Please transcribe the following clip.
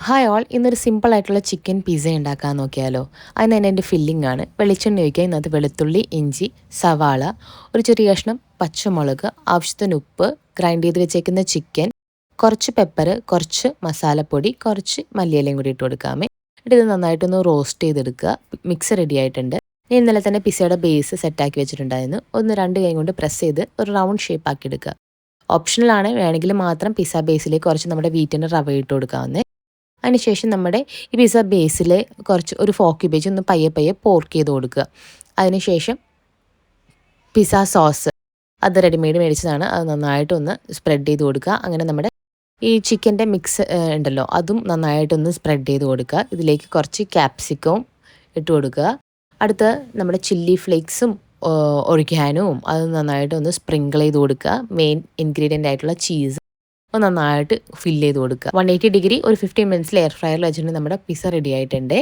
Hi all, ഇന്നൊരു സിമ്പിളായിട്ടുള്ള chicken pizza ഉണ്ടാക്കാൻ നോക്കിയാലോ. അതിന് തന്നെ എൻ്റെ ഫില്ലിംഗ് ആണ്. വെളിച്ചെണ്ണ ഒഴിക്കുക. ഇതിനകത്ത് വെളുത്തുള്ളി, ഇഞ്ചി, സവാള, ഒരു ചെറിയ കഷ്ണം പച്ചമുളക്, ആവശ്യത്തിന് ഉപ്പ്, ഗ്രൈൻഡ് ചെയ്ത് വെച്ചേക്കുന്ന ചിക്കൻ, കുറച്ച് പെപ്പർ, കുറച്ച് മസാലപ്പൊടി, കുറച്ച് മല്ലിയിലയും കൂടി ഇട്ട് കൊടുക്കാമേ. എന്നിട്ട് ഇത് നന്നായിട്ടൊന്ന് റോസ്റ്റ് ചെയ്തെടുക്കുക. മിക്സ് റെഡി ആയിട്ടുണ്ട്. ഞാൻ ഇന്നലെ തന്നെ പിസ്സയുടെ ബേസ് സെറ്റാക്കി വെച്ചിട്ടുണ്ടായിരുന്നു. ഒന്ന് രണ്ട് കൈ കൊണ്ട് പ്രസ് ചെയ്ത് ഒരു റൗണ്ട് ഷേപ്പ് ആക്കി എടുക്കുക. ഓപ്ഷണലാണ്, വേണമെങ്കിൽ മാത്രം പിസ്സ ബേസിലേക്ക് കുറച്ച് നമ്മുടെ വീറ്റിൻ്റെ റവ ഇട്ട് കൊടുക്കാവുന്നത്. അതിനുശേഷം നമ്മുടെ ഈ പിസ്സ ബേസിൽ കുറച്ച് ഒരു ഫോർക്ക് ഉപയോഗിച്ച് ഒന്ന് പയ്യെ പയ്യെ പോർക്ക് ചെയ്ത് കൊടുക്കുക. അതിനുശേഷം പിസ്സ സോസ് അത് റെഡിമെയ്ഡ് മേടിച്ചതാണ്, അത് നന്നായിട്ടൊന്ന് സ്പ്രെഡ് ചെയ്ത് കൊടുക്കുക. അങ്ങനെ നമ്മുടെ ഈ ചിക്കൻ്റെ മിക്സ് ഉണ്ടല്ലോ, അതും നന്നായിട്ടൊന്ന് സ്പ്രെഡ് ചെയ്ത് കൊടുക്കുക. ഇതിലേക്ക് കുറച്ച് ക്യാപ്സിക്കവും ഇട്ട് കൊടുക്കുക. അടുത്ത് നമ്മുടെ ചില്ലി ഫ്ലേക്സും ഒറിഗാനോവും അത് നന്നായിട്ടൊന്ന് സ്പ്രിങ്കിൾ ചെയ്ത് കൊടുക്കുക. മെയിൻ ഇൻഗ്രീഡിയൻ്റ് ആയിട്ടുള്ള ചീസ് നന്നായിട്ട് ഫില്ല് ചെയ്ത് കൊടുക്കുക. 180 ഡിഗ്രി ഒരു 15 മിനിറ്റ്സിൽ എയർ ഫ്രയറിൽ വെച്ചിട്ടുണ്ടെങ്കിൽ നമ്മുടെ പിസ്സ റെഡി ആയിട്ടുണ്ട്.